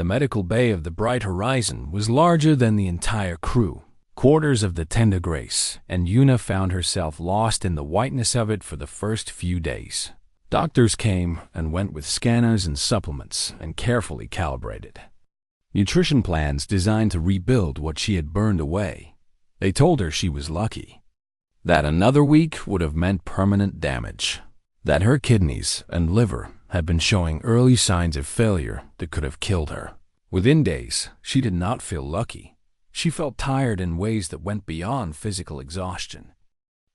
The medical bay of the Bright Horizon was larger than the entire crew, quarters of the tender grace, and Yuna found herself lost in the whiteness of it for the first few days. Doctors came and went with scanners and supplements, and carefully calibrated nutrition plans designed to rebuild what she had burned away. They told her she was lucky, that another week would have meant permanent damage, that her kidneys and liver had been showing early signs of failure that could have killed her. Within days, she did not feel lucky. She felt tired in ways that went beyond physical exhaustion.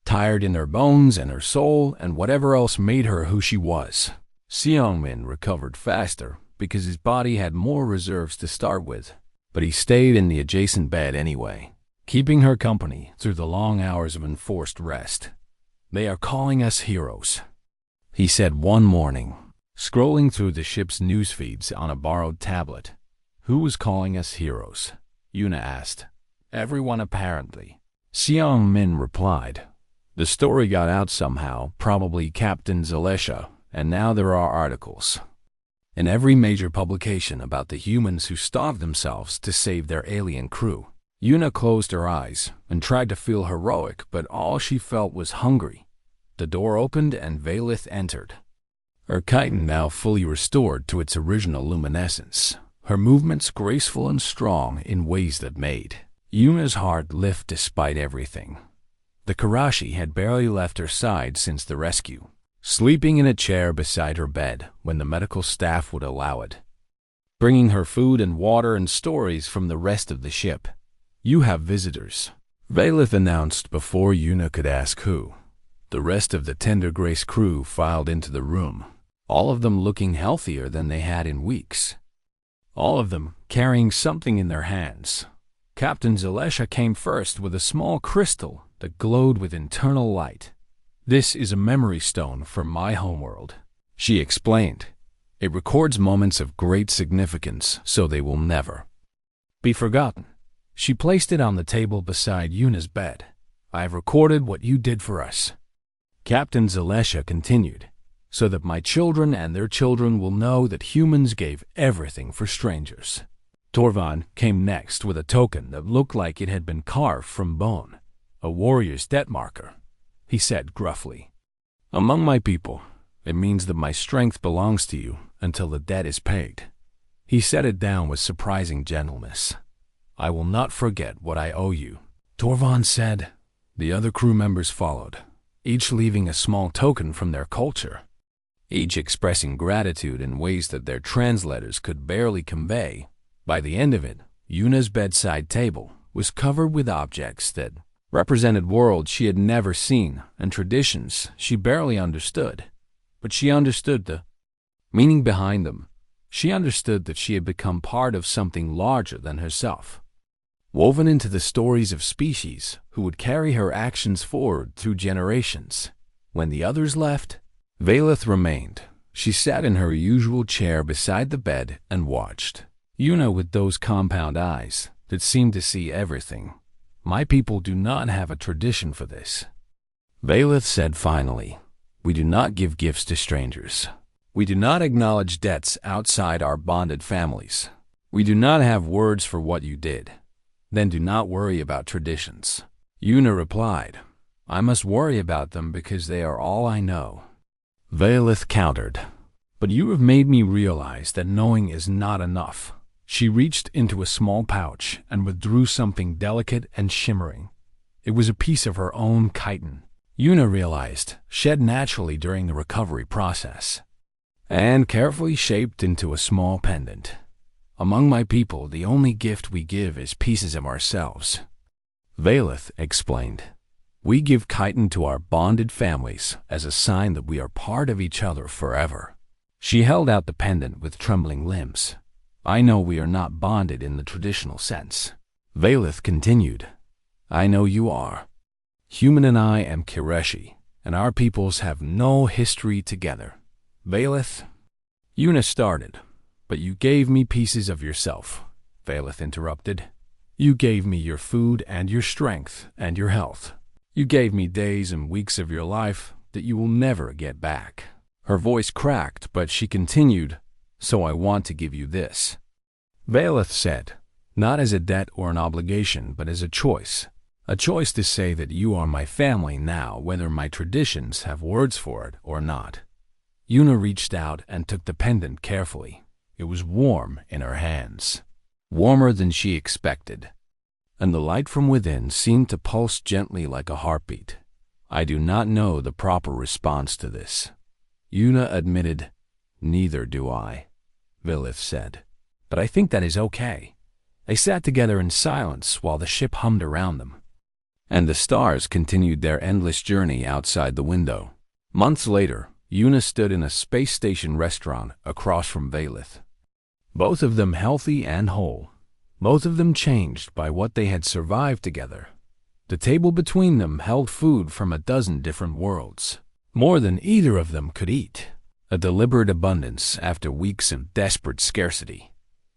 Tired in her bones and her soul and whatever else made her who she was. Seong-min recovered faster because his body had more reserves to start with, but he stayed in the adjacent bed anyway, keeping her company through the long hours of enforced rest. "They are calling us heroes," he said one morning, scrolling through the ship's news feeds on a borrowed tablet. "Who was calling us heroes?" Yuna asked. "Everyone, apparently," Seong-min replied. "The story got out somehow, probably Captain Zalesha, and now there are articles in every major publication about the humans who starved themselves to save their alien crew." Yuna closed her eyes and tried to feel heroic, but all she felt was hungry. The door opened and Valith entered, her chitin now fully restored to its original luminescence, her movements graceful and strong in ways that made Yuna's heart lift despite everything. The Karashi had barely left her side since the rescue, sleeping in a chair beside her bed when the medical staff would allow it, bringing her food and water and stories from the rest of the ship. "You have visitors," Valith announced before Yuna could ask who. The rest of the Tender Grace crew filed into the room, all of them looking healthier than they had in weeks, all of them carrying something in their hands. Captain Zalesha came first with a small crystal that glowed with internal light. "This is a memory stone for my homeworld," she explained. "It records moments of great significance so they will never be forgotten." She placed it on the table beside Yuna's bed. "I have recorded what you did for us," Captain Zalesha continued, "so that my children and their children will know that humans gave everything for strangers." Torvan came next with a token that looked like it had been carved from bone. "A warrior's debt marker," he said gruffly. "Among my people, it means that my strength belongs to you until the debt is paid." He set it down with surprising gentleness. "I will not forget what I owe you," Torvan said. The other crew members followed, each leaving a small token from their culture, each expressing gratitude in ways that their translators could barely convey. By the end of it, Yuna's bedside table was covered with objects that represented worlds she had never seen and traditions she barely understood. But she understood the meaning behind them. She understood that she had become part of something larger than herself, woven into the stories of species who would carry her actions forward through generations. When the others left, Valith remained. She sat in her usual chair beside the bed and watched Yuna with those compound eyes that seemed to see everything. "My people do not have a tradition for this," Valith said finally. "We do not give gifts to strangers. We do not acknowledge debts outside our bonded families. We do not have words for what you did. Then do not worry about traditions." Yuna replied, "I must worry about them because they are all I know." Valith countered, "But you have made me realize that knowing is not enough." She reached into a small pouch and withdrew something delicate and shimmering. It was a piece of her own chitin, Yuna realized, shed naturally during the recovery process, and carefully shaped into a small pendant. "Among my people, the only gift we give is pieces of ourselves," Valith explained. "We give chitin to our bonded families as a sign that we are part of each other forever." She held out the pendant with trembling limbs. "I know we are not bonded in the traditional sense," Valith continued. "I know you are. Human and I am Kireshi, and our peoples have no history together." "Valith," Yuna started. "But you gave me pieces of yourself," Valith interrupted. "You gave me your food and your strength and your health. You gave me days and weeks of your life that you will never get back." Her voice cracked, but she continued, "So I want to give you this." Valeth said, not as a debt or an obligation, but as a choice. A choice to say that you are my family now, whether my traditions have words for it or not. Una reached out and took the pendant carefully. It was warm in her hands, warmer than she expected, and the light from within seemed to pulse gently like a heartbeat. I do not know the proper response to this. Una admitted. Neither do I, Valeth said. But I think that is okay. They sat together in silence while the ship hummed around them, and the stars continued their endless journey outside the window. Months later, Una stood in a space station restaurant across from Valeth. Both of them healthy and whole. Both of them changed by what they had survived together. The table between them held food from a dozen different worlds, more than either of them could eat. A deliberate abundance after weeks of desperate scarcity.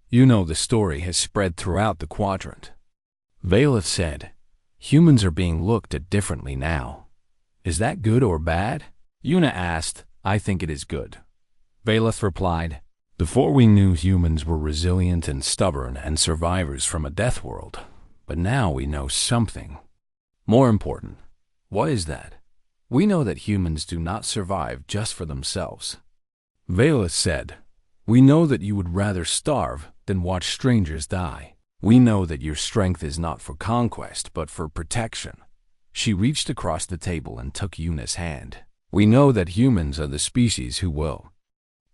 You know the story has spread throughout the quadrant. Valeth said, humans are being looked at differently now. Is that good or bad? Una asked. I think it is good. Valeth replied, before we knew humans were resilient and stubborn and survivors from a death world, but now we know something more important. What is that? We know that humans do not survive just for themselves. Valeth said, we know that you would rather starve than watch strangers die. We know that your strength is not for conquest, but for protection. She reached across the table and took Una's hand. We know that humans are the species who will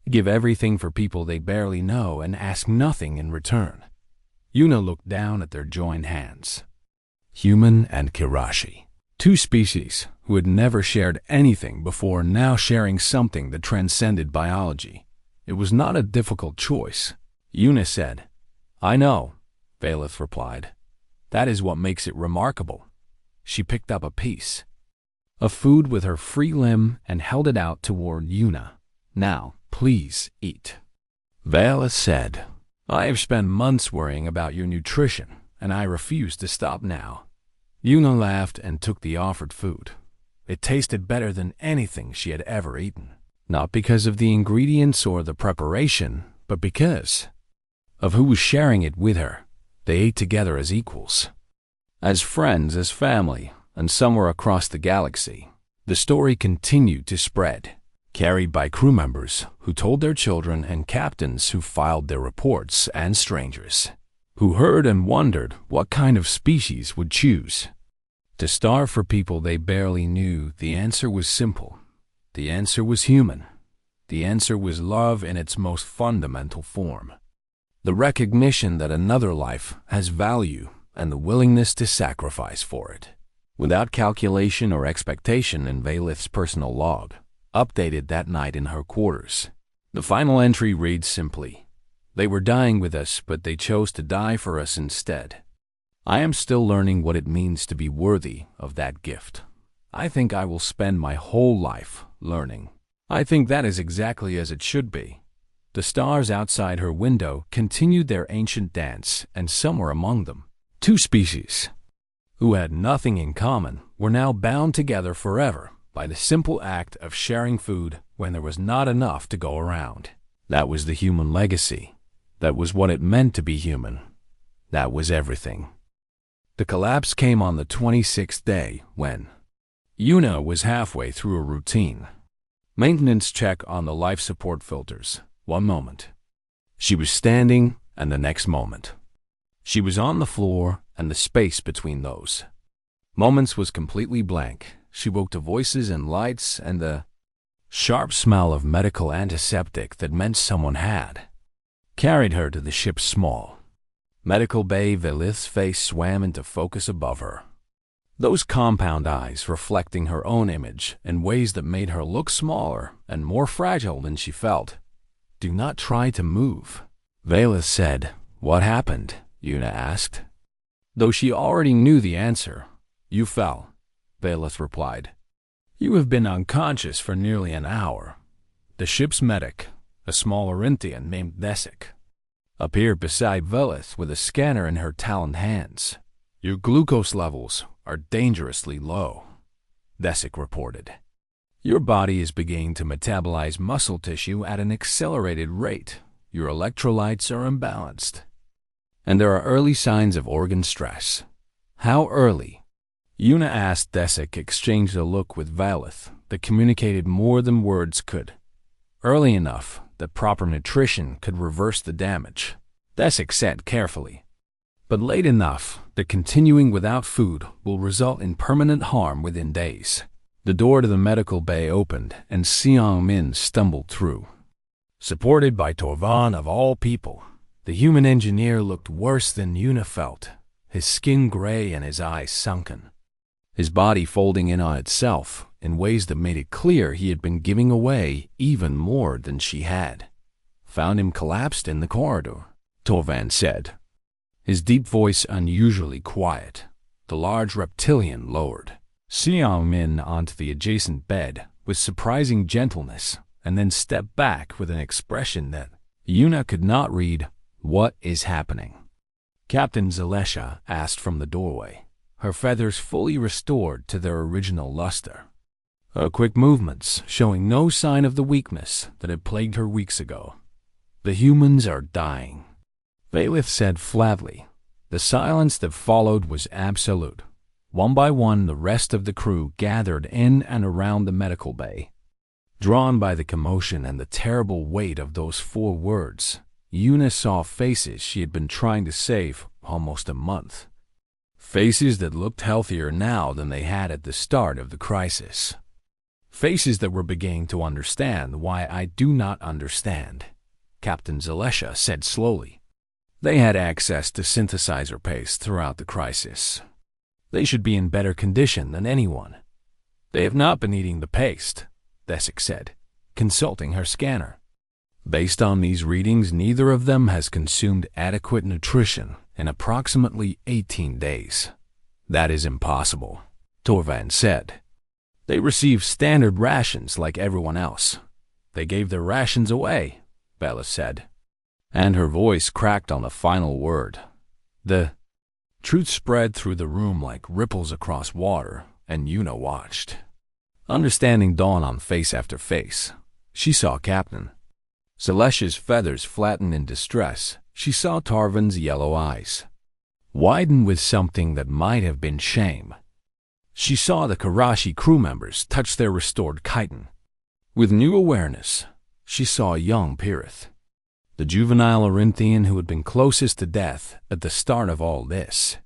give everything for people they barely know and ask nothing in return. Una looked down at their joined hands. Human and Kirashi, two species who had never shared anything before, now sharing something that transcended biology. It was not a difficult choice. Una said, I know, Valeth replied. That is what makes it remarkable. She picked up a piece of food with her free limb and held it out toward Una. Now, please eat. Valeth said, I have spent months worrying about your nutrition, and I refuse to stop now. Una laughed and took the offered food. It tasted better than anything she had ever eaten, not because of the ingredients or the preparation, but because of who was sharing it with her. They ate together as equals, as friends, as family, and somewhere across the galaxy, the story continued to spread, carried by crew members who told their children and captains who filed their reports and strangers who heard and wondered what kind of species would choose to starve for people they barely knew. The answer was simple. The answer was human. The answer was love in its most fundamental form. The recognition that another life has value and the willingness to sacrifice for it. Without calculation or expectation in Valeth's personal log, updated that night in her quarters. The final entry reads simply, they were dying with us, but they chose to die for us instead. I am still learning what it means to be worthy of that gift. I think I will spend my whole life learning. I think that is exactly as it should be. The stars outside her window continued their ancient dance, and somewhere among them, two species who had nothing in common were now bound together forever by the simple act of sharing food when there was not enough to go around. That was the human legacy. That was what it meant to be human. That was everything. The collapse came on the 26th day when Una was halfway through a routine maintenance check on the life support filters. One moment, she was standing, and the next moment, she was on the floor, and the space between those moments was completely blank. She woke to voices and lights and the sharp smell of medical antiseptic that meant someone had carried her to the ship's small medical bay. Valeth's face swam into focus above her, those compound eyes reflecting her own image in ways that made her look smaller and more fragile than she felt. Do not try to move, Valeth said. What happened? Una asked, though she already knew the answer. You fell, Valeth replied. You have been unconscious for nearly an hour. The ship's medic, a small Orinthian named Desik, appeared beside Valeth with a scanner in her taloned hands. Your glucose levels are dangerously low, Desik reported. Your body is beginning to metabolize muscle tissue at an accelerated rate. Your electrolytes are imbalanced. and there are early signs of organ stress. How early? Una asked. Desik exchanged a look with Valith that communicated more than words could. Early enough that proper nutrition could reverse the damage, Desik said carefully. But late enough that continuing without food will result in permanent harm within days. The door to the medical bay opened and Seong Min stumbled through. Supported by Torvan of all people, the human engineer looked worse than Una felt, his skin gray and his eyes sunken. His body folding in on itself in ways that made it clear he had been giving away even more than she had. Found him collapsed in the corridor, Torvan said. His deep voice unusually quiet. The large reptilian lowered Seong Min onto the adjacent bed with surprising gentleness and then stepped back with an expression that Una could not read. What is happening? Captain Zalesha asked from the doorway, her feathers fully restored to their original luster. Her quick movements showing no sign of the weakness that had plagued her weeks ago. The humans are dying, Valith said flatly. The silence that followed was absolute. One by one, the rest of the crew gathered in and around the medical bay. Drawn by the commotion and the terrible weight of those 4 words, Una saw faces she had been trying to save almost a month. Faces that looked healthier now than they had at the start of the crisis. Faces that were beginning to understand why I do not understand, Captain Zalesha said slowly. They had access to synthesizer paste throughout the crisis. They should be in better condition than anyone. They have not been eating the paste, Desik said, consulting her scanner. Based on these readings, neither of them has consumed adequate nutrition in approximately 18 days. That is impossible, Torvan said. They receive standard rations like everyone else. They gave their rations away, Bella said. And her voice cracked on the final word. The truth spread through the room like ripples across water, and Una watched. Understanding dawned on face after face. She saw Captain Zalesha's feathers flatten in distress. She saw Tarvan's yellow eyes widen with something that might have been shame. She saw the Karashi crew members touch their restored chitin. With new awareness, she saw young Pirith, the juvenile Orinthian who had been closest to death at the start of all this,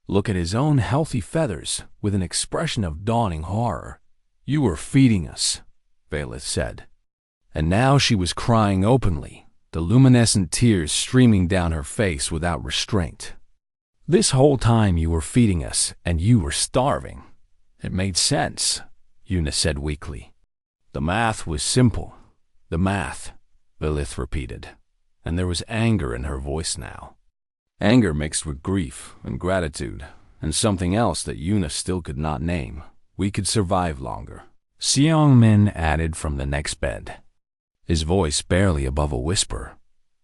look at his own healthy feathers with an expression of dawning horror. You were feeding us, Valith said. And now she was crying openly, the luminescent tears streaming down her face without restraint. This whole time you were feeding us, and you were starving. It made sense, Una said weakly. The math was simple. The math, Valith repeated, and there was anger in her voice now. Anger mixed with grief and gratitude, and something else that Una still could not name. We could survive longer, Seong Min added from the next bed, his voice barely above a whisper.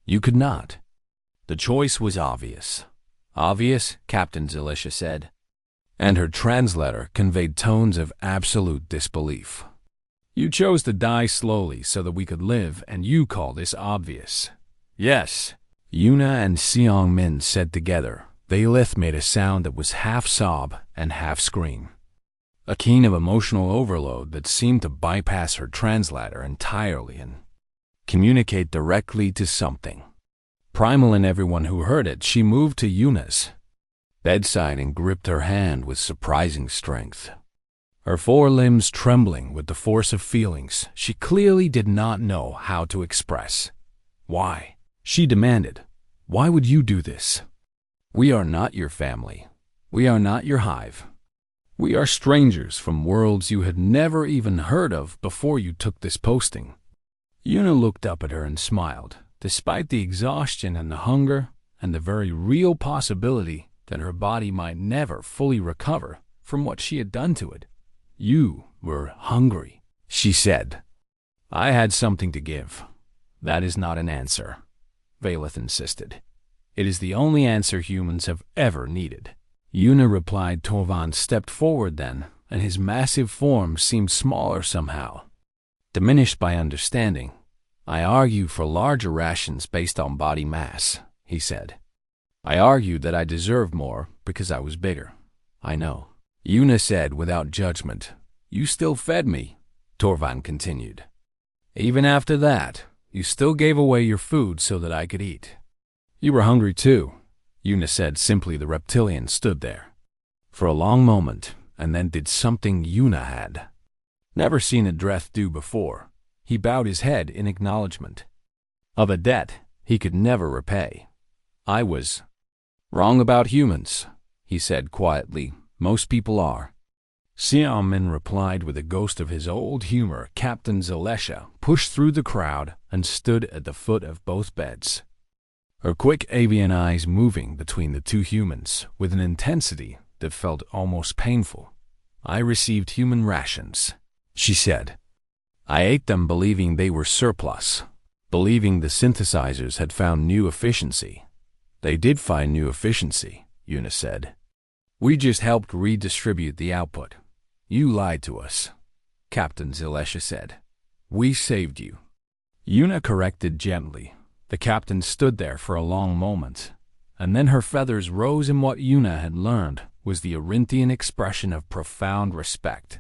You could not. The choice was obvious. Obvious, Captain Zalesha said, and her translator conveyed tones of absolute disbelief. You chose to die slowly so that we could live, and you call this obvious. Yes, Una and Seong Min said together. Valith made a sound that was half sob and half scream. A keen of emotional overload that seemed to bypass her translator entirely and communicate directly to something. Primal in everyone who heard it, she moved to Una's bedside and gripped her hand with surprising strength. Her 4 limbs trembling with the force of feelings she clearly did not know how to express. Why? She demanded. Why would you do this? We are not your family. We are not your hive. We are strangers from worlds you had never even heard of before you took this posting. Una looked up at her and smiled, despite the exhaustion and the hunger and the very real possibility that her body might never fully recover from what she had done to it. You were hungry, she said. I had something to give. That is not an answer, Valith insisted. It is the only answer humans have ever needed. Una replied. Torvan stepped forward then, and his massive form seemed smaller somehow, diminished by understanding. I argue for larger rations based on body mass, he said. I argued that I deserved more because I was bigger. I know. Yuna said without judgment. You still fed me, Torvan continued. Even after that, you still gave away your food so that I could eat. You were hungry too, Yuna said simply. The reptilian stood there for a long moment and then did something Yuna had never seen a Dreth do before. He bowed his head in acknowledgement of a debt he could never repay. I was wrong about humans, he said quietly. Most people are. Xiaomin replied with a ghost of his old humor. Captain Zalesha pushed through the crowd and stood at the foot of both beds, her quick avian eyes moving between the two humans with an intensity that felt almost painful. I received human rations, she said. I ate them believing they were surplus, believing the synthesizers had found new efficiency. They did find new efficiency, Yuna said. We just helped redistribute the output. You lied to us, Captain Zalesha said. We saved you. Yuna corrected gently. The captain stood there for a long moment, and then her feathers rose in what Yuna had learned was the Arinthian expression of profound respect.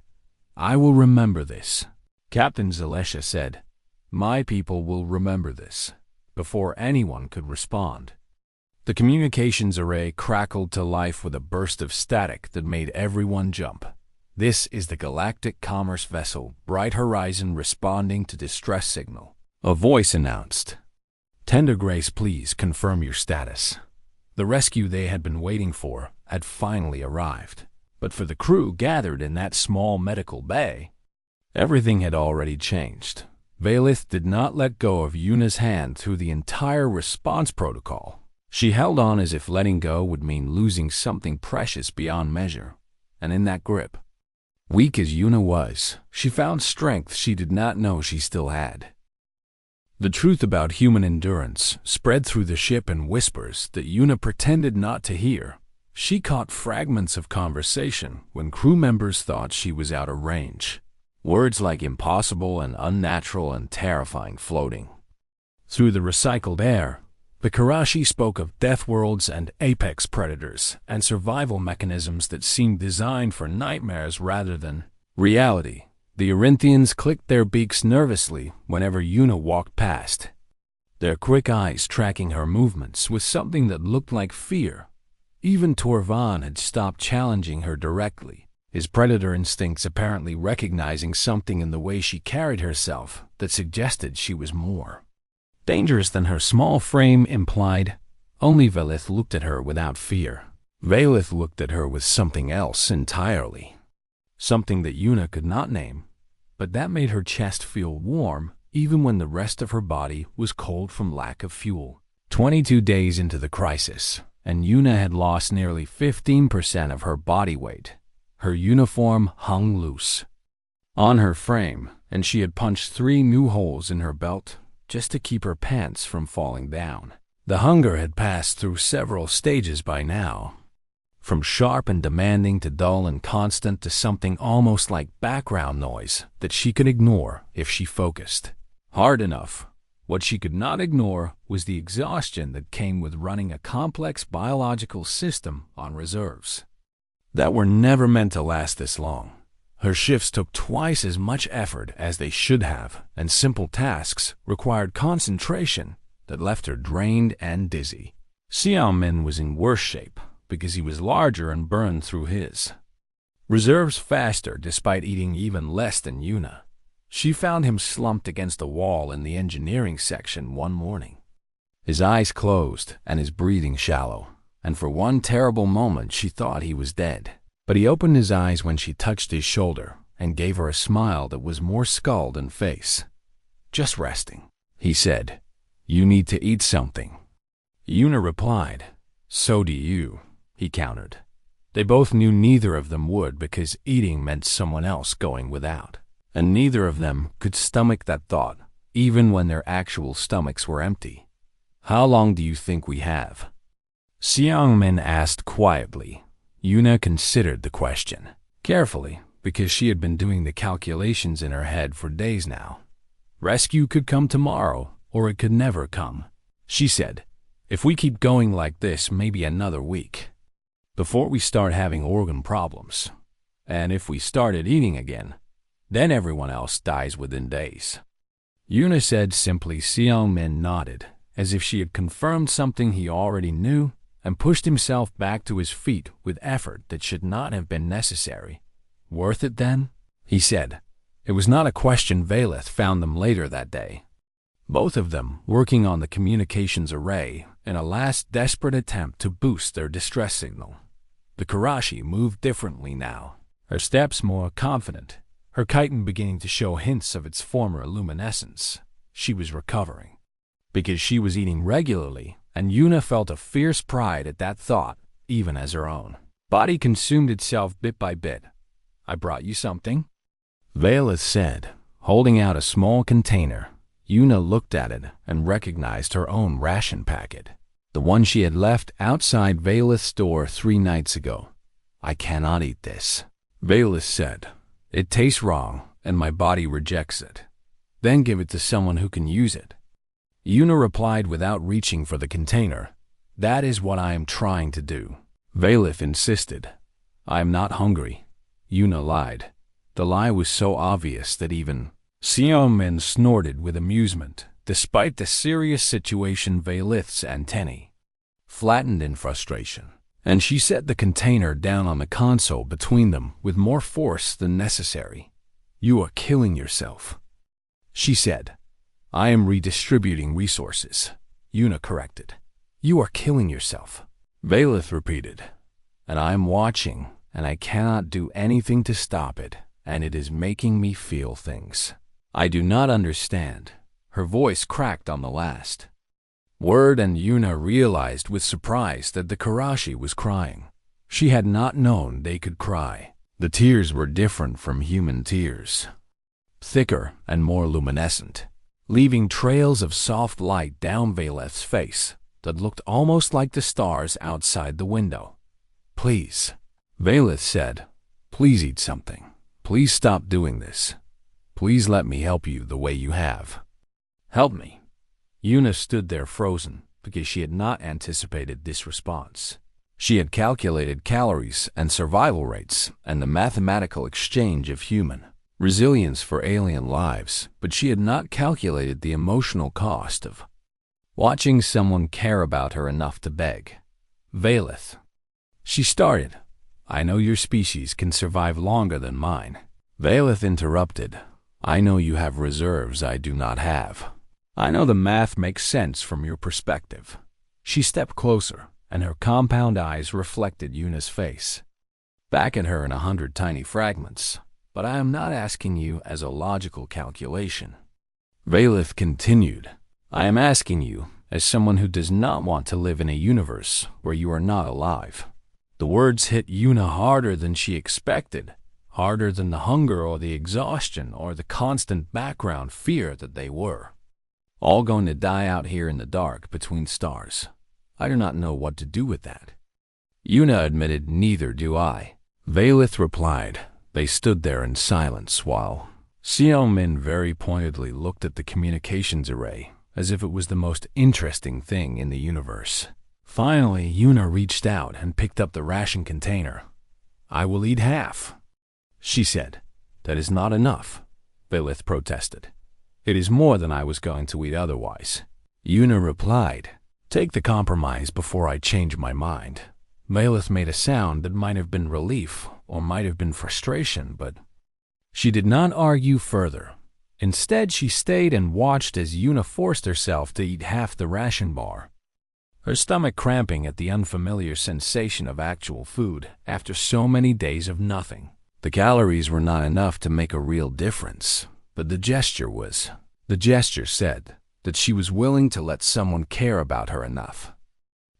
I will remember this, Captain Zalesha said. My people will remember this. Before anyone could respond, the communications array crackled to life with a burst of static that made everyone jump. This is the Galactic Commerce Vessel Bright Horizon responding to distress signal, a voice announced. Tender Grace, please confirm your status. The rescue they had been waiting for had finally arrived. But for the crew gathered in that small medical bay, everything had already changed. Valith did not let go of Yuna's hand through the entire response protocol. She held on as if letting go would mean losing something precious beyond measure. And in that grip, weak as Yuna was, she found strength she did not know she still had. The truth about human endurance spread through the ship in whispers that Yuna pretended not to hear. She caught fragments of conversation when crew members thought she was out of range. Words like impossible and unnatural and terrifying floating through the recycled air. The Karashi spoke of death worlds and apex predators and survival mechanisms that seemed designed for nightmares rather than reality. The Arinthians clicked their beaks nervously whenever Yuna walked past, their quick eyes tracking her movements with something that looked like fear. Even Torvan had stopped challenging her directly, his predator instincts apparently recognizing something in the way she carried herself that suggested she was more dangerous than her small frame implied. Only Valith looked at her without fear. Valith looked at her with something else entirely, something that Yuna could not name, but that made her chest feel warm even when the rest of her body was cold from lack of fuel. 22 days into the crisis, and Yuna had lost nearly 15% of her body weight. Her uniform hung loose on her frame, and she had punched 3 new holes in her belt just to keep her pants from falling down. The hunger had passed through several stages by now, from sharp and demanding to dull and constant to something almost like background noise that she could ignore if she focused hard enough. What she could not ignore was the exhaustion that came with running a complex biological system on reserves that were never meant to last this long. Her shifts took twice as much effort as they should have, and simple tasks required concentration that left her drained and dizzy. Xiaomin was in worse shape because he was larger and burned through his reserves faster despite eating even less than Yuna. She found him slumped against a wall in the engineering section one morning, his eyes closed and his breathing shallow, and for one terrible moment she thought he was dead. But he opened his eyes when she touched his shoulder and gave her a smile that was more skull than face. Just resting, he said. You need to eat something. Yuna replied. So do you, he countered. They both knew neither of them would because eating meant someone else going without. And neither of them could stomach that thought, even when their actual stomachs were empty. How long do you think we have? Xiangmin asked quietly. Yuna considered the question carefully because she had been doing the calculations in her head for days now. Rescue could come tomorrow, or it could never come, she said. If we keep going like this, maybe another week, before we start having organ problems. And if we started eating again, then everyone else dies within days. Yuna said simply. Xiaomin nodded, as if she had confirmed something he already knew, and pushed himself back to his feet with effort that should not have been necessary. Worth it then? He said. It was not a question. Valeth found them later that day, both of them working on the communications array in a last desperate attempt to boost their distress signal. The Karashi moved differently now, her steps more confident, her chitin beginning to show hints of its former luminescence. She was recovering, because she was eating regularly, and Yuna felt a fierce pride at that thought, even as her own body consumed itself bit by bit. I brought you something, Valeth said, holding out a small container. Yuna looked at it and recognized her own ration packet, the one she had left outside Valeth's door 3 nights ago. I cannot eat this, Valeth said. It tastes wrong, and my body rejects it. Then give it to someone who can use it. Yuna replied without reaching for the container. That is what I am trying to do, Valeth insisted. I am not hungry, Yuna lied. The lie was so obvious that even Xiaomin snorted with amusement, despite the serious situation. Valeth's antennae flattened in frustration, and she set the container down on the console between them with more force than necessary. You are killing yourself, she said. I am redistributing resources, Yuna corrected. You are killing yourself, Valeth repeated. And I am watching, and I cannot do anything to stop it, and it is making me feel things I do not understand. Her voice cracked on the last word, and Yuna realized with surprise that the Karashi was crying. She had not known they could cry. The tears were different from human tears, thicker and more luminescent, leaving trails of soft light down Valeth's face that looked almost like the stars outside the window. Please, Valeth said. Please eat something. Please stop doing this. Please let me help you the way you have. Help me. Yuna stood there frozen because she had not anticipated this response. She had calculated calories and survival rates and the mathematical exchange of human resilience for alien lives, but she had not calculated the emotional cost of watching someone care about her enough to beg. Valeth, she started. I know your species can survive longer than mine. Valeth interrupted. I know you have reserves I do not have. I know the math makes sense from your perspective. She stepped closer, and her compound eyes reflected Yuna's face, back at her in 100 tiny fragments. But I am not asking you as a logical calculation. Valeth continued. I am asking you as someone who does not want to live in a universe where you are not alive. The words hit Yuna harder than she expected, harder than the hunger or the exhaustion or the constant background fear that they were all going to die out here in the dark between stars. I do not know what to do with that. Yuna admitted, neither do I. Valeth replied. They stood there in silence while Xiaomin very pointedly looked at the communications array as if it was the most interesting thing in the universe. Finally, Yuna reached out and picked up the ration container. I will eat half, she said. That is not enough, Valeth protested. It is more than I was going to eat otherwise. Yuna replied. Take the compromise before I change my mind. Valeth made a sound that might have been relief or might have been frustration, but she did not argue further. Instead, she stayed and watched as Yuna forced herself to eat half the ration bar, her stomach cramping at the unfamiliar sensation of actual food after so many days of nothing. The calories were not enough to make a real difference, but the gesture was. The gesture said that she was willing to let someone care about her enough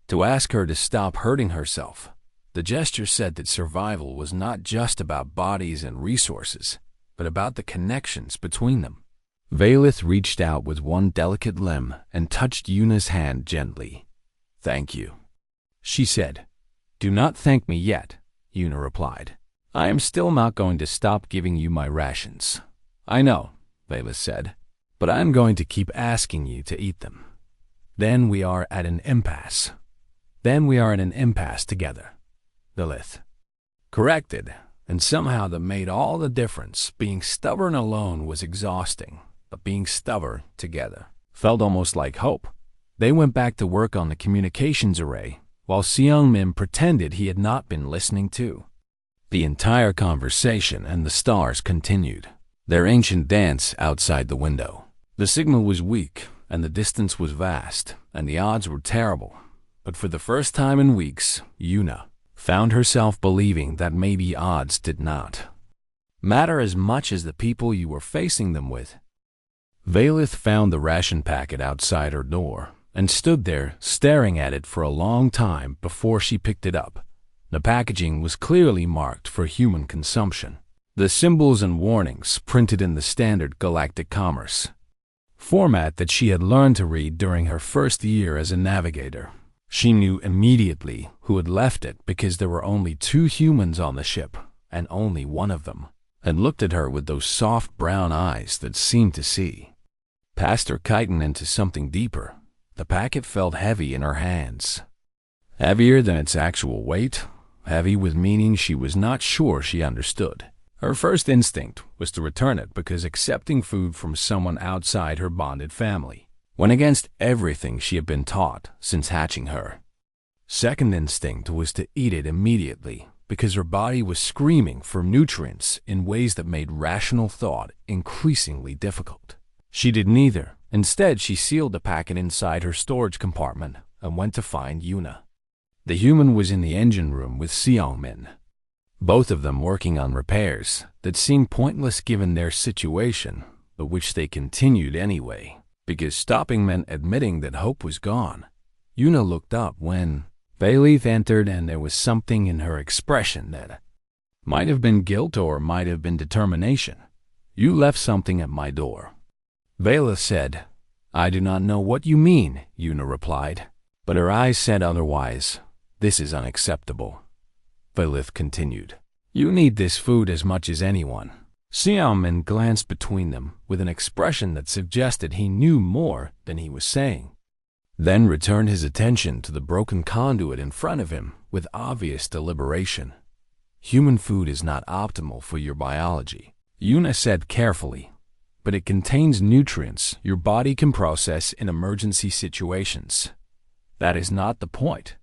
to ask her to stop hurting herself. The gesture said that survival was not just about bodies and resources, but about the connections between them. Valeth reached out with one delicate limb and touched Yuna's hand gently. Thank you, she said. Do not thank me yet, Yuna replied. I am still not going to stop giving you my rations. I know, Valeth said, but I am going to keep asking you to eat them. Then we are at an impasse. Then we are at an impasse together, Lilith corrected, and somehow that made all the difference. Being stubborn alone was exhausting, but being stubborn together felt almost like hope. They went back to work on the communications array, while Seung-min pretended he had not been listening to. The entire conversation and the stars continued their ancient dance outside the window. The signal was weak, and the distance was vast, and the odds were terrible. But for the first time in weeks, Yuna found herself believing that maybe odds did not matter as much as the people you were facing them with. Valith found the ration packet outside her door and stood there staring at it for a long time before she picked it up. The packaging was clearly marked for human consumption. The symbols and warnings printed in the standard Galactic Commerce format that she had learned to read during her first year as a navigator. She knew immediately who had left it because there were only 2 humans on the ship, and only one of them, and looked at her with those soft brown eyes that seemed to see past her chitin into something deeper. The packet felt heavy in her hands. Heavier than its actual weight, heavy with meaning she was not sure she understood. Her first instinct was to return it because accepting food from someone outside her bonded family went against everything she had been taught since hatching her. Second instinct was to eat it immediately because her body was screaming for nutrients in ways that made rational thought increasingly difficult. She did neither. Instead, she sealed the packet inside her storage compartment and went to find Yuna. The human was in the engine room with Seung-min, both of them working on repairs that seemed pointless given their situation, but which they continued anyway, because stopping meant admitting that hope was gone. Yuna looked up when Valith entered, and there was something in her expression that might have been guilt or might have been determination. "You left something at my door," Valith said. "I do not know what you mean," Yuna replied, but her eyes said otherwise. "This is unacceptable," Valith continued. "You need this food as much as anyone." Seung-min glanced between them with an expression that suggested he knew more than he was saying, then returned his attention to the broken conduit in front of him with obvious deliberation. "Human food is not optimal for your biology," Yuna said carefully, "but it contains nutrients your body can process in emergency situations." "That is not the point,"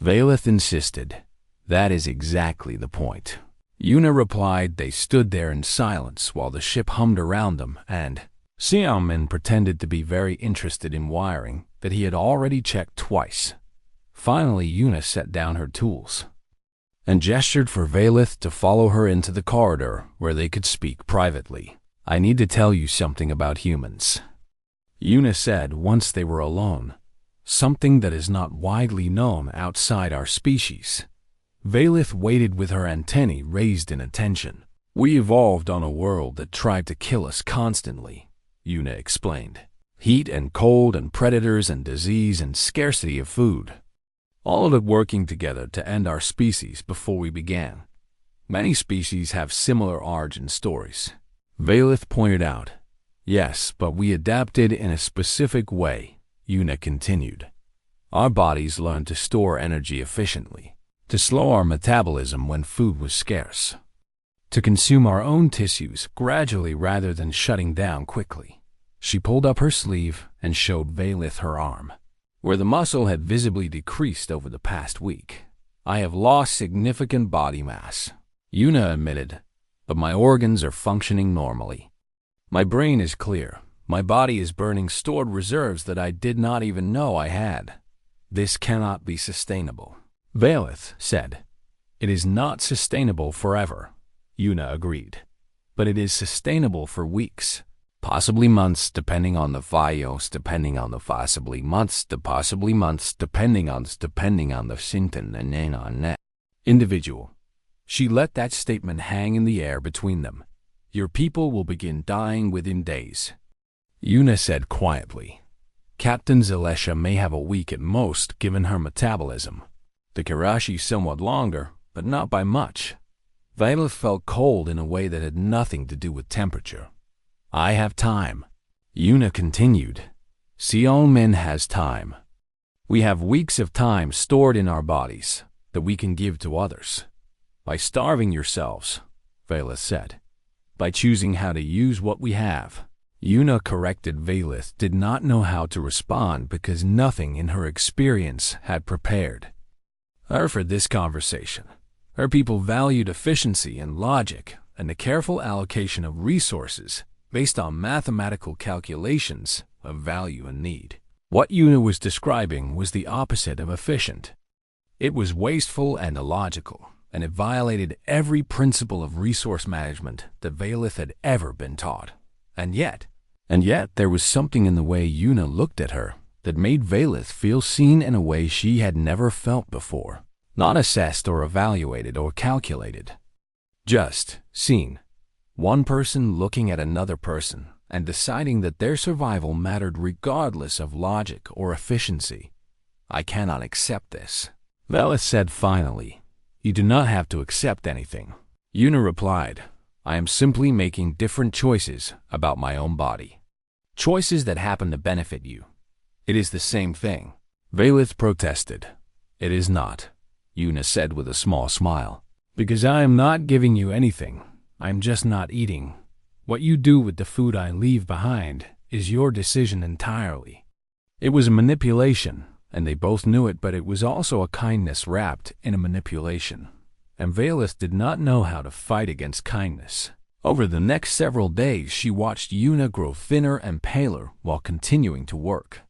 Valith insisted. "That is exactly the point," Yuna replied. They stood there in silence while the ship hummed around them, and Seung-min pretended to be very interested in wiring that he had already checked twice. Finally, Yuna set down her tools and gestured for Valith to follow her into the corridor where they could speak privately. "I need to tell you something about humans," Yuna said once they were alone. "Something that is not widely known outside our species." Valith waited with her antennae raised in attention. "We evolved on a world that tried to kill us constantly," Yuna explained. "Heat and cold and predators and disease and scarcity of food. All of it working together to end our species before we began. Many species have similar origin stories," Valith pointed out. "Yes, but we adapted in a specific way," Yuna continued. "Our bodies learned to store energy efficiently, to slow our metabolism when food was scarce, to consume our own tissues gradually rather than shutting down quickly." She pulled up her sleeve and showed Valith her arm, where the muscle had visibly decreased over the past week. "I have lost significant body mass," Yuna admitted, "but my organs are functioning normally. My brain is clear. My body is burning stored reserves that I did not even know I had. This cannot be sustainable," Valith said. "It is not sustainable forever," Yuna agreed, "but it is sustainable for weeks, possibly months depending on the bios, depending on the possibly months, depending on the sinton and on net individual." She let that statement hang in the air between them. "Your people will begin dying within days," Yuna said quietly. "Captain Zalesha may have a week at most given her metabolism. The Karashi somewhat longer, but not by much." Valith felt cold in a way that had nothing to do with temperature. "I have time," Yuna continued. Xiaomin has time. We have weeks of time stored in our bodies that we can give to others. By starving yourselves, Velith said. By choosing how to use what we have. Yuna corrected Velith did not know how to respond because nothing in her experience had prepared her for this conversation. Her people valued efficiency and logic and the careful allocation of resources based on mathematical calculations of value and need. What Yuna was describing was the opposite of efficient. It was wasteful and illogical, and it violated every principle of resource management that Velith had ever been taught. And yet there was something in the way Yuna looked at her that made Velith feel seen in a way she had never felt before. Not assessed or evaluated or calculated. Just seen. One person looking at another person and deciding that their survival mattered regardless of logic or efficiency. I cannot accept this. Velith said finally. You do not have to accept anything. Yuna replied, I am simply making different choices about my own body. Choices that happen to benefit you. It is the same thing. Velith protested. It is not, Yuna said with a small smile. Because I am not giving you anything. I am just not eating. What you do with the food I leave behind is your decision entirely. It was a manipulation, and they both knew it, but it was also a kindness wrapped in a manipulation. And Velith did not know how to fight against kindness. Over the next several days, she watched Yuna grow thinner and paler while continuing to work.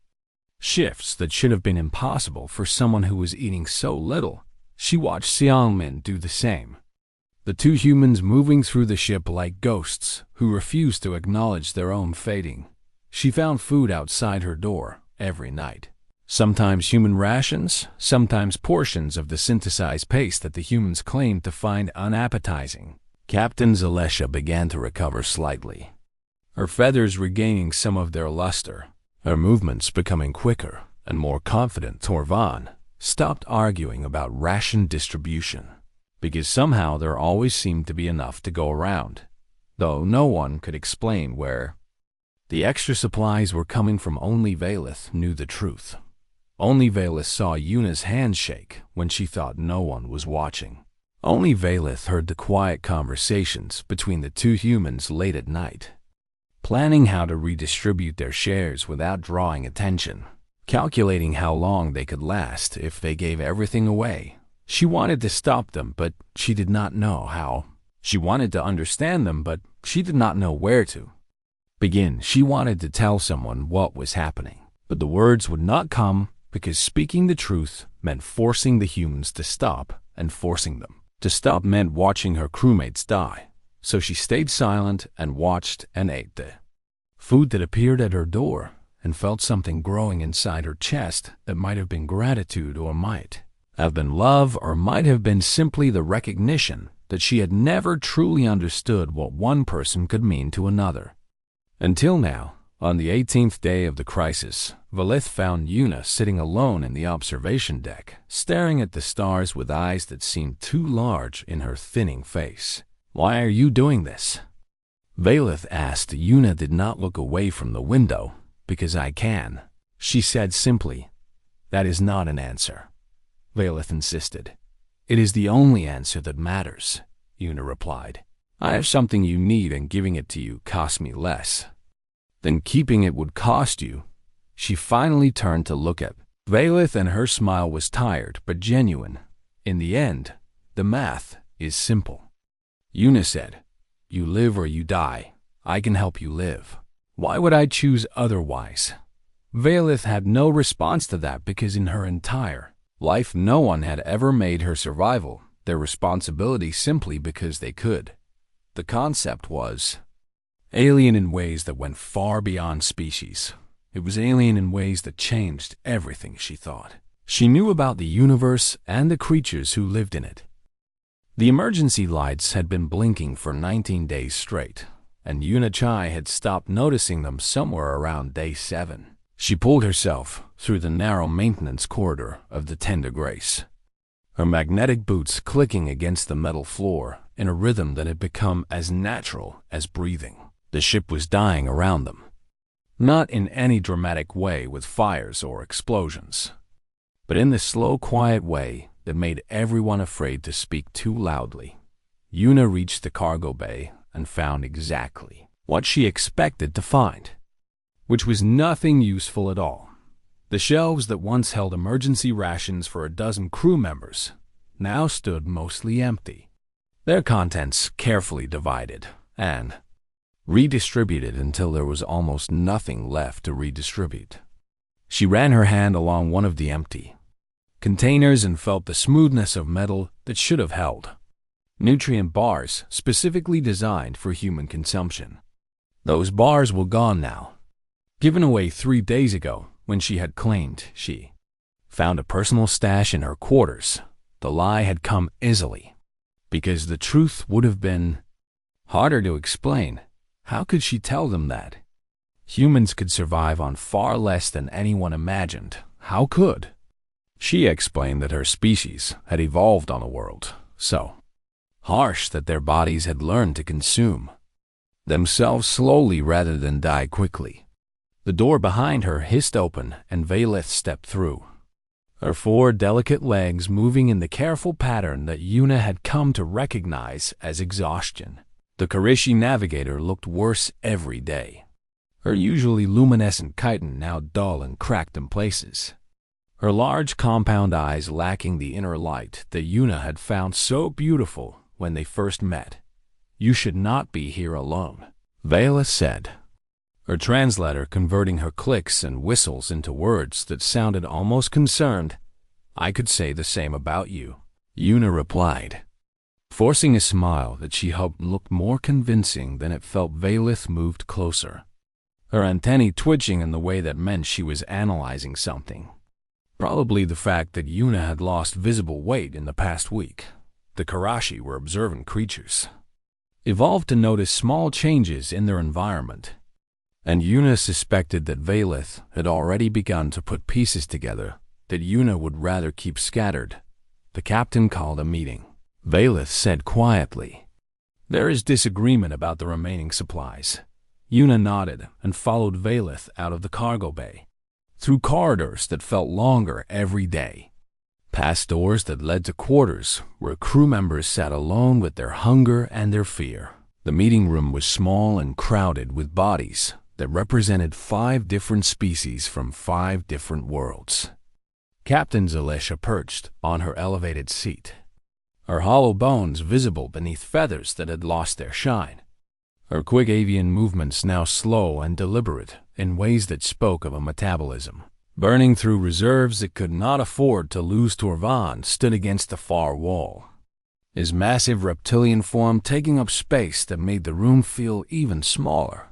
Shifts that should have been impossible for someone who was eating so little. She watched Xiaomin do the same. The two humans moving through the ship like ghosts who refused to acknowledge their own fading. She found food outside her door every night. Sometimes human rations, sometimes portions of the synthesized paste that the humans claimed to find unappetizing. Captain Zalesha began to recover slightly. Her feathers regaining some of their luster, her movements becoming quicker and more confident. Torvan stopped arguing about ration distribution, because somehow there always seemed to be enough to go around, though no one could explain where. The extra supplies were coming from. Only Velith knew the truth. Only Velith saw Yuna's hand shake when she thought no one was watching. Only Velith heard the quiet conversations between the two humans late at night, planning how to redistribute their shares without drawing attention, calculating how long they could last if they gave everything away. She wanted to stop them, but she did not know how. She wanted to understand them, but she did not know where to begin. She wanted to tell someone what was happening, but the words would not come because speaking the truth meant forcing the humans to stop, and forcing them to stop meant watching her crewmates die. So she stayed silent and watched and ate the food that appeared at her door and felt something growing inside her chest that might have been gratitude or might have been love or might have been simply the recognition that she had never truly understood what one person could mean to another. Until now, on the 18th day of the crisis, Velith found Yuna sitting alone in the observation deck, staring at the stars with eyes that seemed too large in her thinning face. Why are you doing this? Velith asked. Yuna did not look away from the window. Because I can, she said simply. That is not an answer, Velith insisted. It is the only answer that matters, Yuna replied. I have something you need, and giving it to you costs me less than keeping it would cost you. She finally turned to look at Velith, and her smile was tired but genuine. In the end, the math is simple. Yuna said, You live or you die. I can help you live. Why would I choose otherwise? Velith had no response to that because in her entire life no one had ever made her survival their responsibility simply because they could. The concept was alien in ways that went far beyond species. It was alien in ways that changed everything she thought. She knew about the universe and the creatures who lived in it. The emergency lights had been blinking for 19 days straight, and Yuna Chai had stopped noticing them somewhere around day 7. She pulled herself through the narrow maintenance corridor of the Tender Grace, her magnetic boots clicking against the metal floor in a rhythm that had become as natural as breathing. The ship was dying around them. Not in any dramatic way with fires or explosions, but in the slow, quiet way that made everyone afraid to speak too loudly. Yuna reached the cargo bay and found exactly what she expected to find, which was nothing useful at all. The shelves that once held emergency rations for a dozen crew members now stood mostly empty, their contents carefully divided and redistributed until there was almost nothing left to redistribute. She ran her hand along one of the empty containers and felt the smoothness of metal that should have held nutrient bars specifically designed for human consumption. Those bars were gone now, given away 3 days ago when she had claimed she found a personal stash in her quarters. The lie had come easily, because the truth would have been harder to explain. How could she tell them that humans could survive on far less than anyone imagined? How could she explain that her species had evolved on a world so harsh that their bodies had learned to consume themselves slowly rather than die quickly? The door behind her hissed open and Vaylith stepped through, her 4 delicate legs moving in the careful pattern that Yuna had come to recognize as exhaustion. The Karishi navigator looked worse every day, her usually luminescent chitin now dull and cracked in places, her large compound eyes lacking the inner light that Yuna had found so beautiful when they first met. "You should not be here alone," Vaylith said, her translator converting her clicks and whistles into words that sounded almost concerned. "I could say the same about you," Yuna replied, forcing a smile that she hoped looked more convincing than it felt. Vaylith moved closer, her antennae twitching in the way that meant she was analyzing something. Probably the fact that Yuna had lost visible weight in the past week. The Karashi were observant creatures, evolved to notice small changes in their environment, and Yuna suspected that Vaylith had already begun to put pieces together that Yuna would rather keep scattered. The captain called a meeting. Vaylith said quietly, "There is disagreement about the remaining supplies." Yuna nodded and followed Vaylith out of the cargo bay, through corridors that felt longer every day, past doors that led to quarters where crew members sat alone with their hunger and their fear. The meeting room was small and crowded with bodies that represented 5 different species from 5 different worlds. Captain Zalesha perched on her elevated seat, her hollow bones visible beneath feathers that had lost their shine, her quick avian movements now slow and deliberate in ways that spoke of a metabolism burning through reserves that could not afford to lose. Torvan stood against the far wall, his massive reptilian form taking up space that made the room feel even smaller,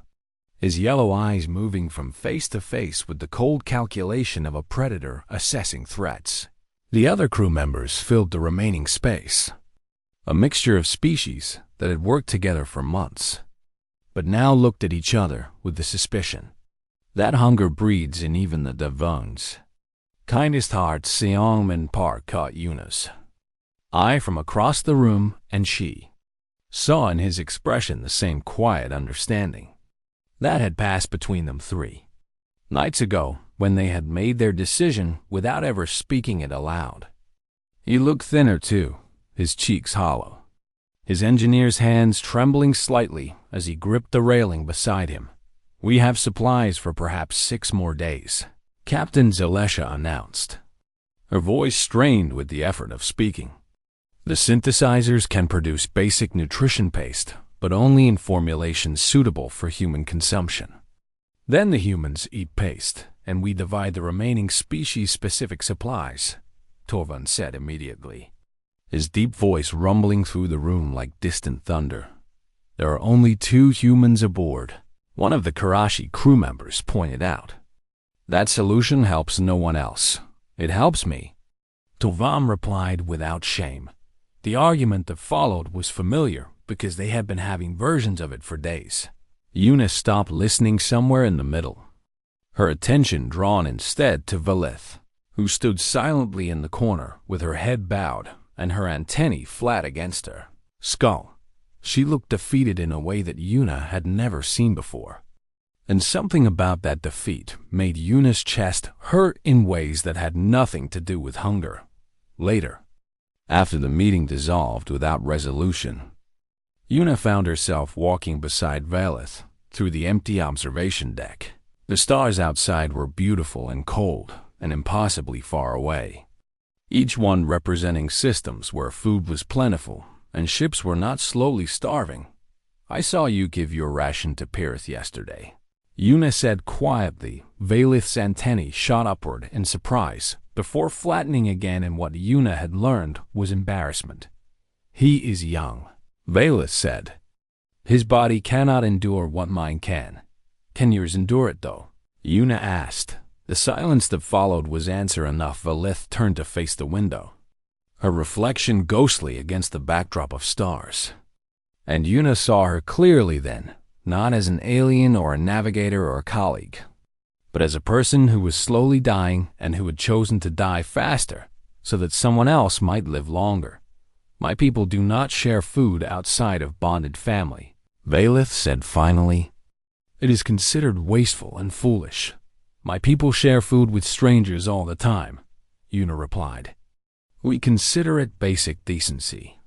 his yellow eyes moving from face to face with the cold calculation of a predator assessing threats. The other crew members filled the remaining space, a mixture of species that had worked together for months, but now looked at each other with the suspicion that hunger breeds in even the Devons. Kindest heart Seong Min Park caught Yuna's eye from across the room, and she saw in his expression the same quiet understanding that had passed between them 3 nights ago when they had made their decision without ever speaking it aloud. He looked thinner too, his cheeks hollow, his engineer's hands trembling slightly as he gripped the railing beside him. "We have supplies for perhaps 6 more days," Captain Zalesha announced, her voice strained with the effort of speaking. "The synthesizers can produce basic nutrition paste, but only in formulations suitable for human consumption. Then the humans eat paste, and we divide the remaining species-specific supplies," Torvan said immediately, his deep voice rumbling through the room like distant thunder. "There are only 2 humans aboard," one of the Karashi crew members pointed out. "That solution helps no one else. It helps me," Torvan replied without shame. The argument that followed was familiar because they had been having versions of it for days. Yuna stopped listening somewhere in the middle, her attention drawn instead to Vaylith, who stood silently in the corner with her head bowed and her antennae flat against her skull. She looked defeated in a way that Yuna had never seen before. And something about that defeat made Yuna's chest hurt in ways that had nothing to do with hunger. Later, after the meeting dissolved without resolution, Yuna found herself walking beside Velith through the empty observation deck. The stars outside were beautiful and cold and impossibly far away, each one representing systems where food was plentiful and ships were not slowly starving. "I saw you give your ration to Pirith yesterday," Yuna said quietly. Velith's antennae shot upward in surprise before flattening again, and what Yuna had learned was embarrassment. "He is young," Velith said. "His body cannot endure what mine can. Can yours endure it, though?" Yuna asked. The silence that followed was answer enough. Velith turned to face the window, her reflection ghostly against the backdrop of stars. And Yuna saw her clearly then, not as an alien or a navigator or a colleague, but as a person who was slowly dying and who had chosen to die faster so that someone else might live longer. "My people do not share food outside of bonded family," Velith said finally. "It is considered wasteful and foolish. My people share food with strangers all the time," Yuna replied. "We consider it basic decency."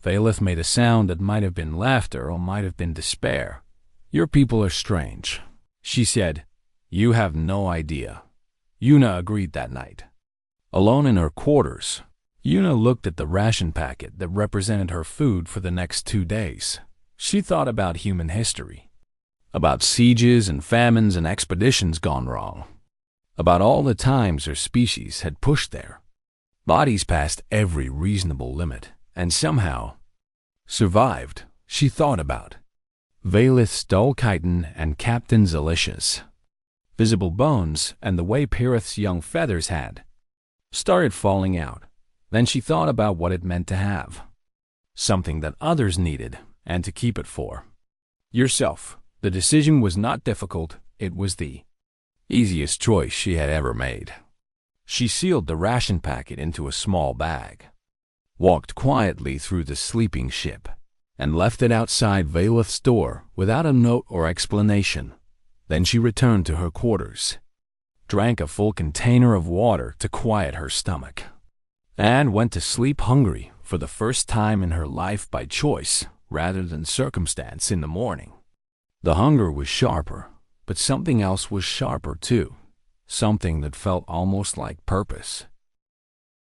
Velith made a sound that might have been laughter or might have been despair. "Your people are strange," she said. "You have no idea." Yuna agreed that night. Alone in her quarters, Yuna looked at the ration packet that represented her food for the next 2 days. She thought about human history, about sieges and famines and expeditions gone wrong, about all the times her species had pushed their bodies past every reasonable limit and somehow survived. She thought about Velith's dull chitin and Captain Zelicia's visible bones and the way Pirith's young feathers had started falling out. Then she thought about what it meant to have something that others needed and to keep it for yourself. The decision was not difficult. It was the easiest choice she had ever made. She sealed the ration packet into a small bag, walked quietly through the sleeping ship, and left it outside Velith's door without a note or explanation. Then she returned to her quarters, drank a full container of water to quiet her stomach, and went to sleep hungry for the first time in her life by choice rather than circumstance in the morning. The hunger was sharper, but something else was sharper too, something that felt almost like purpose.